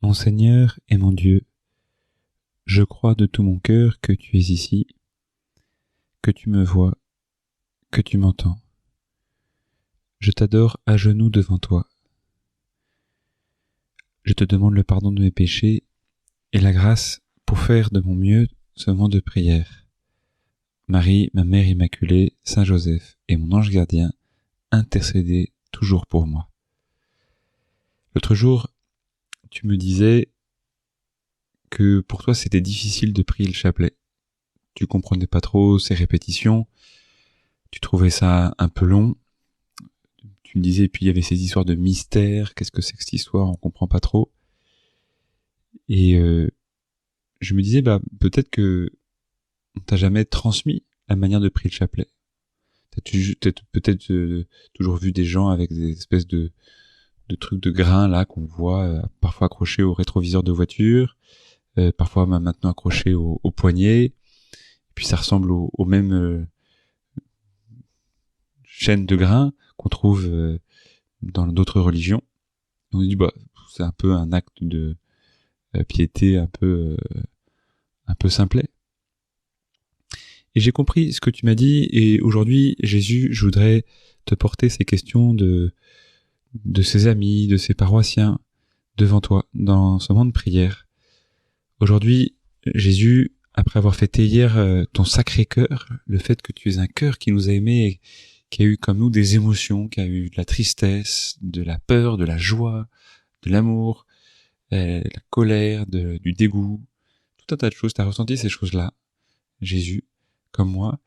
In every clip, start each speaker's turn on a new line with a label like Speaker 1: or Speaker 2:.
Speaker 1: Mon Seigneur et mon Dieu, je crois de tout mon cœur que tu es ici, que tu me vois, que tu m'entends. Je t'adore à genoux devant toi. Je te demande le pardon de mes péchés et la grâce pour faire de mon mieux ce moment de prière. Marie, ma mère immaculée, Saint Joseph et mon ange gardien, intercédez toujours pour moi. L'autre jour, tu me disais que pour toi c'était difficile de prier le chapelet. Tu comprenais pas trop ces répétitions, tu trouvais ça un peu long. Tu me disais, puis il y avait ces histoires de mystère, qu'est-ce que c'est que cette histoire, on comprend pas trop. Et je me disais, peut-être que on t'a jamais transmis la manière de prier le chapelet. T'as peut-être toujours vu des gens avec des espèces de trucs de grains là qu'on voit parfois accrochés au rétroviseur de voiture, parfois maintenant accrochés au poignet. Et puis ça ressemble aux mêmes chaînes de grains qu'on trouve dans d'autres religions. On se dit c'est un peu un acte de piété un peu simplet. Et j'ai compris ce que tu m'as dit, et aujourd'hui, Jésus, je voudrais te porter ces questions de ses amis, de ses paroissiens, devant toi, dans ce moment de prière. Aujourd'hui, Jésus, après avoir fêté hier ton sacré cœur, le fait que tu es un cœur qui nous a aimés, et qui a eu comme nous des émotions, qui a eu de la tristesse, de la peur, de la joie, de l'amour, la colère, du dégoût, tout un tas de choses. Tu as ressenti ces choses-là, Jésus, comme moi.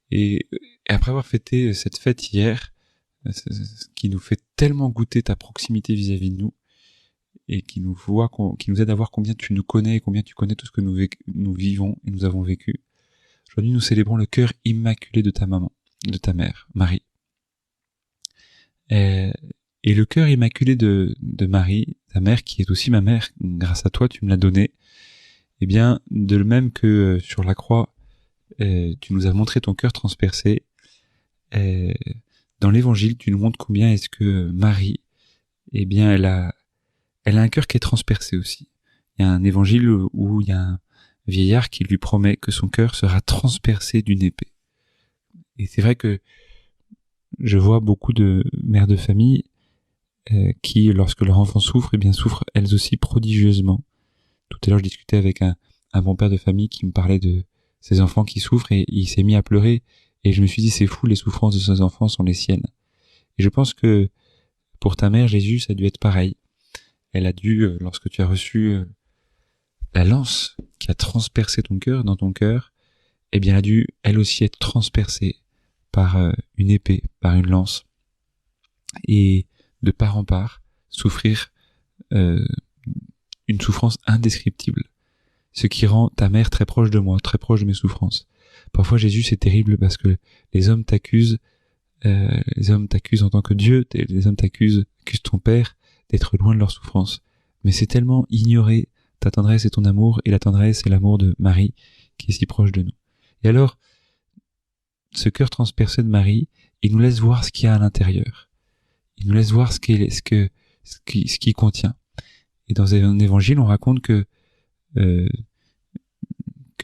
Speaker 1: Et après avoir fêté cette fête hier, qui nous fait tellement goûter ta proximité vis-à-vis de nous, et qui nous aide à voir combien tu nous connais, et combien tu connais tout ce que nous vivons et nous avons vécu. Aujourd'hui, nous célébrons le cœur immaculé de ta maman, de ta mère, Marie. Et le cœur immaculé de Marie, ta mère, qui est aussi ma mère, grâce à toi, tu me l'as donné. Eh bien, de même que sur la croix, tu nous as montré ton cœur transpercé. Dans l'évangile, tu nous montres combien est-ce que Marie, eh bien, elle a un cœur qui est transpercé aussi. Il y a un évangile où il y a un vieillard qui lui promet que son cœur sera transpercé d'une épée. Et c'est vrai que je vois beaucoup de mères de famille qui, lorsque leur enfant souffre, eh bien, souffrent elles aussi prodigieusement. Tout à l'heure, je discutais avec un bon père de famille qui me parlait de ses enfants qui souffrent, et il s'est mis à pleurer. Et je me suis dit, c'est fou, les souffrances de ses enfants sont les siennes. Et je pense que pour ta mère, Jésus, ça a dû être pareil. Elle a dû, lorsque tu as reçu la lance qui a transpercé ton cœur, dans ton cœur, eh bien, elle a dû, elle aussi, être transpercée par une épée, par une lance. Et de part en part, souffrir une souffrance indescriptible. Ce qui rend ta mère très proche de moi, très proche de mes souffrances. Parfois, Jésus, c'est terrible parce que les hommes t'accusent en tant que Dieu, les hommes accusent ton Père d'être loin de leur souffrance. Mais c'est tellement ignorer ta tendresse et ton amour, et la tendresse et l'amour de Marie qui est si proche de nous. Et alors, ce cœur transpercé de Marie, il nous laisse voir ce qu'il y a à l'intérieur. Il nous laisse voir ce qu'il contient. Et dans un évangile, on raconte que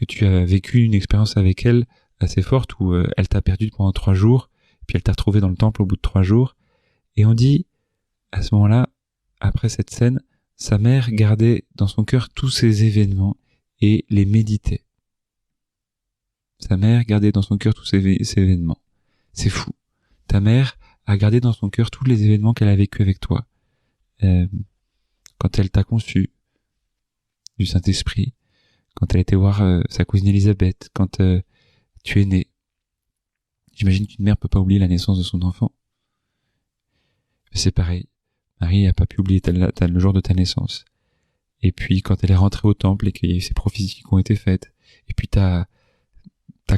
Speaker 1: tu as vécu une expérience avec elle assez forte où elle t'a perdu pendant 3 jours, puis elle t'a retrouvé dans le temple au bout de 3 jours. Et on dit, à ce moment-là, après cette scène, sa mère gardait dans son cœur tous ces événements et les méditait. Sa mère gardait dans son cœur tous ces événements. C'est fou. Ta mère a gardé dans son cœur tous les événements qu'elle a vécu avec toi. Quand elle t'a conçu du Saint-Esprit, quand elle était voir sa cousine Elisabeth, quand tu es né. J'imagine qu'une mère peut pas oublier la naissance de son enfant. C'est pareil. Marie n'a pas pu oublier le jour de ta naissance. Et puis quand elle est rentrée au temple et qu'il y a eu ces prophéties qui ont été faites, et puis ta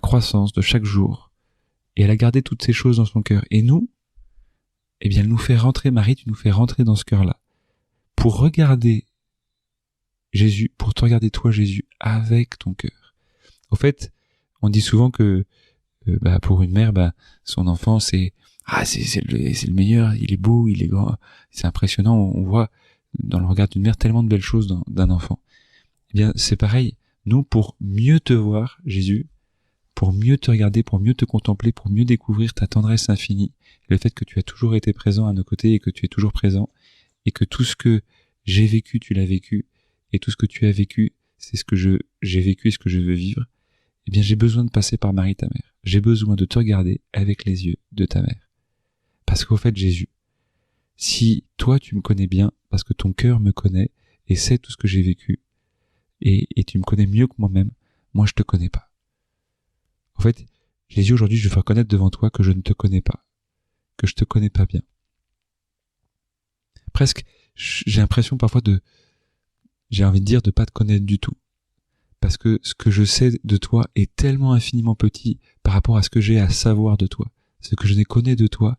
Speaker 1: croissance de chaque jour, et elle a gardé toutes ces choses dans son cœur. Et nous, eh bien, elle nous fait rentrer, Marie, tu nous fais rentrer dans ce cœur-là, pour regarder Jésus, pour te regarder toi, Jésus, avec ton cœur. Au fait, on dit souvent que pour une mère, son enfant, c'est le meilleur, il est beau, il est grand, c'est impressionnant, on voit dans le regard d'une mère tellement de belles choses d'un enfant. Eh bien, c'est pareil. Nous, pour mieux te voir, Jésus, pour mieux te regarder, pour mieux te contempler, pour mieux découvrir ta tendresse infinie, le fait que tu as toujours été présent à nos côtés et que tu es toujours présent, et que tout ce que j'ai vécu, tu l'as vécu, et tout ce que tu as vécu, c'est ce que j'ai vécu et ce que je veux vivre, eh bien j'ai besoin de passer par Marie ta mère. J'ai besoin de te regarder avec les yeux de ta mère. Parce qu'au fait, Jésus, si toi tu me connais bien, parce que ton cœur me connaît et sait tout ce que j'ai vécu, et tu me connais mieux que moi-même, moi je te connais pas. En fait, Jésus, aujourd'hui, je veux faire connaître devant toi que je ne te connais pas, que je te connais pas bien. Presque, j'ai l'impression parfois j'ai envie de dire de pas te connaître du tout. Parce que ce que je sais de toi est tellement infiniment petit par rapport à ce que j'ai à savoir de toi. Ce que je n'ai connais de toi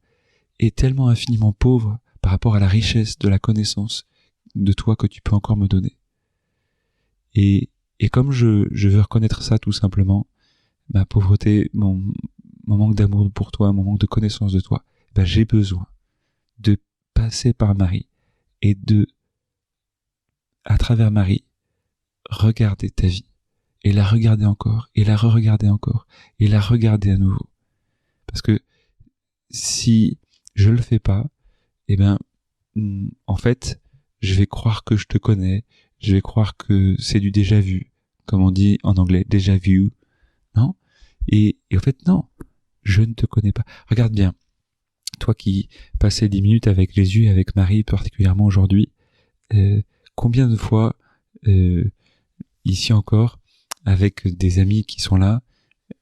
Speaker 1: est tellement infiniment pauvre par rapport à la richesse de la connaissance de toi que tu peux encore me donner. Et comme je veux reconnaître ça tout simplement, ma pauvreté, mon manque d'amour pour toi, mon manque de connaissance de toi, ben j'ai besoin de passer par Marie et de, à travers Marie, regarder ta vie, et la regarder encore, et la re-regarder encore, et la regarder à nouveau. Parce que si je le fais pas, eh ben, en fait, je vais croire que je te connais, je vais croire que c'est du déjà vu, comme on dit en anglais, déjà vu, non? Et en fait, non, je ne te connais pas. Regarde bien, toi qui passais 10 minutes avec Jésus et avec Marie, particulièrement aujourd'hui, combien de fois, ici encore, avec des amis qui sont là,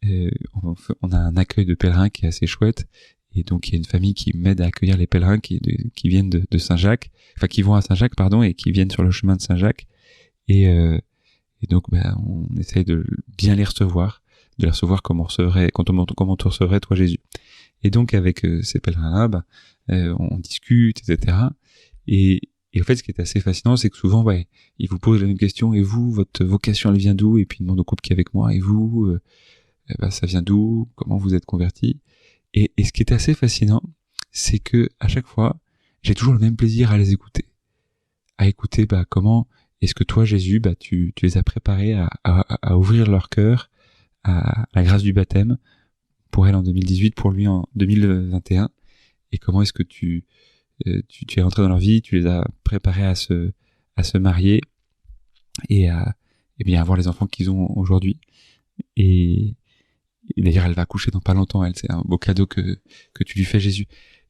Speaker 1: on a un accueil de pèlerins qui est assez chouette, et donc il y a une famille qui m'aide à accueillir les pèlerins qui viennent de Saint-Jacques, enfin qui vont à Saint-Jacques, pardon, et qui viennent sur le chemin de Saint-Jacques, et donc on essaye de bien les recevoir, comme on recevrait, comment on te recevrait toi Jésus. Et donc avec ces pèlerins-là, on discute, etc. Et en fait, ce qui est assez fascinant, c'est que souvent, ils vous posent la même question. Et vous, votre vocation, elle vient d'où? Et puis ils demandent au couple qui est avec moi. Et vous, ça vient d'où? Comment vous êtes convertis? Et ce qui est assez fascinant, c'est que à chaque fois, j'ai toujours le même plaisir à les écouter. À écouter, comment est-ce que toi, Jésus, tu les as préparés à ouvrir leur cœur à la grâce du baptême, pour elle en 2018, pour lui en 2021. Et comment est-ce que tu es entré dans leur vie, tu les as préparés à se marier et à avoir les enfants qu'ils ont aujourd'hui. Et d'ailleurs, elle va accoucher dans pas longtemps, c'est un beau cadeau que tu lui fais, Jésus.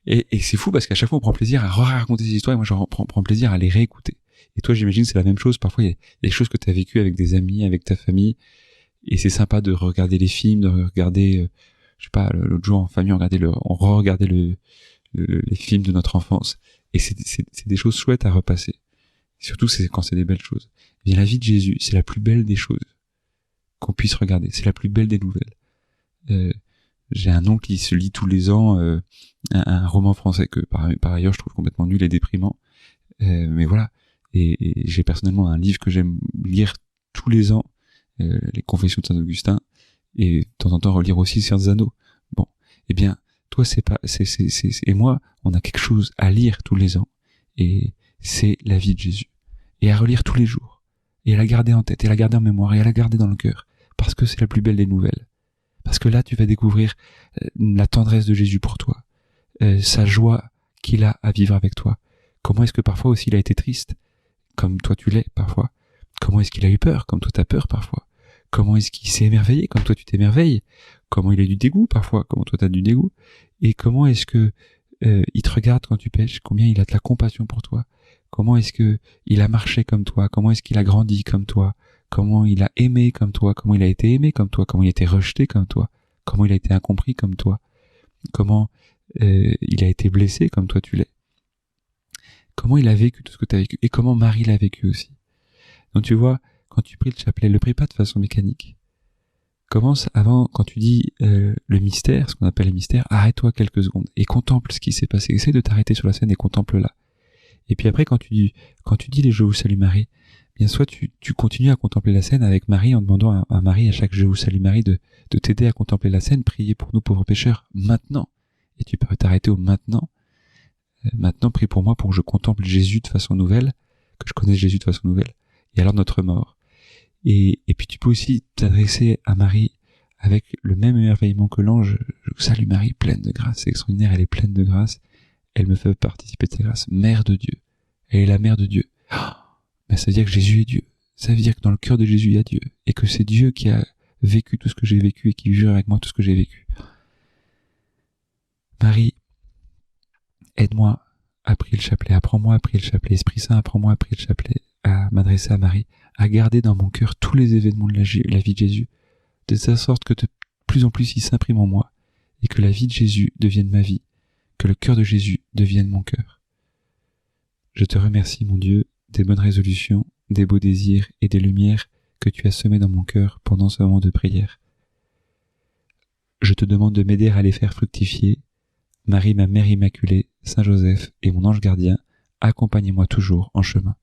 Speaker 1: Et c'est fou parce qu'à chaque fois, on prend plaisir à raconter ces histoires, et moi, je prends plaisir à les réécouter. Et toi, j'imagine, c'est la même chose. Parfois, il y a des choses que tu as vécues avec des amis, avec ta famille, et c'est sympa de regarder les films, de regarder, je sais pas, l'autre jour en famille, on re-regardait les films de notre enfance. Et c'est des choses chouettes à repasser. Surtout, c'est quand c'est des belles choses. Et bien, la vie de Jésus, c'est la plus belle des choses qu'on puisse regarder. C'est la plus belle des nouvelles. J'ai un oncle qui se lit tous les ans un roman français que par ailleurs je trouve complètement nul et déprimant. Mais voilà. Et j'ai personnellement un livre que j'aime lire tous les ans, les Confessions de Saint-Augustin, et de temps en temps relire aussi Seigneur des Anneaux. Bon, eh bien, toi et moi, on a quelque chose à lire tous les ans, et c'est la vie de Jésus, et à relire tous les jours, et à la garder en tête, et à la garder en mémoire, et à la garder dans le cœur, parce que c'est la plus belle des nouvelles. Parce que là, tu vas découvrir la tendresse de Jésus pour toi, sa joie qu'il a à vivre avec toi. Comment est-ce que parfois aussi il a été triste, comme toi tu l'es parfois. Comment est-ce qu'il a eu peur, comme toi t'as peur parfois. Comment est-ce qu'il s'est émerveillé, comme toi tu t'émerveilles. Comment il a eu du dégoût parfois, comme toi t'as du dégoût. Et comment est-ce que il te regarde quand tu pêches, combien il a de la compassion pour toi. Comment est-ce que il a marché comme toi, comment est-ce qu'il a grandi comme toi, comment il a aimé comme toi, comment il a été aimé comme toi, comment il a été rejeté comme toi, comment il a été incompris comme toi, comment il a été blessé comme toi tu l'es. Comment il a vécu tout ce que tu as vécu, et comment Marie l'a vécu aussi. Donc tu vois, quand tu pries le chapelet, le prie pas de façon mécanique. Commence avant, quand tu dis le mystère, ce qu'on appelle le mystère, arrête-toi quelques secondes et contemple ce qui s'est passé. Essaie de t'arrêter sur la scène et contemple-la. Et puis après, quand tu dis les Je vous salue Marie, bien soit tu continues à contempler la scène avec Marie en demandant à Marie à chaque Je vous salue Marie de t'aider à contempler la scène, prier pour nous pauvres pécheurs maintenant. Et tu peux t'arrêter au maintenant. Maintenant, prie pour moi pour que je contemple Jésus de façon nouvelle. que je connaisse Jésus de façon nouvelle. Et alors notre mort. Et puis tu peux aussi t'adresser à Marie avec le même émerveillement que l'ange. Je salue Marie, pleine de grâce. C'est extraordinaire, elle est pleine de grâce. Elle me fait participer de sa grâce. Mère de Dieu. Elle est la mère de Dieu. Mais ça veut dire que Jésus est Dieu. Ça veut dire que dans le cœur de Jésus, il y a Dieu. Et que c'est Dieu qui a vécu tout ce que j'ai vécu et qui jure avec moi tout ce que j'ai vécu. Marie, aide-moi à prier le chapelet. Apprends-moi à prier le chapelet. Esprit Saint, apprends-moi à prier le chapelet. À m'adresser à Marie. À garder dans mon cœur tous les événements de la vie de Jésus. De telle sorte que de plus en plus il s'imprime en moi. Et que la vie de Jésus devienne ma vie. Que le cœur de Jésus devienne mon cœur. Je te remercie, mon Dieu, des bonnes résolutions, des beaux désirs et des lumières que tu as semées dans mon cœur pendant ce moment de prière. Je te demande de m'aider à les faire fructifier. Marie, ma mère immaculée, Saint Joseph et mon ange gardien, accompagnez-moi toujours en chemin.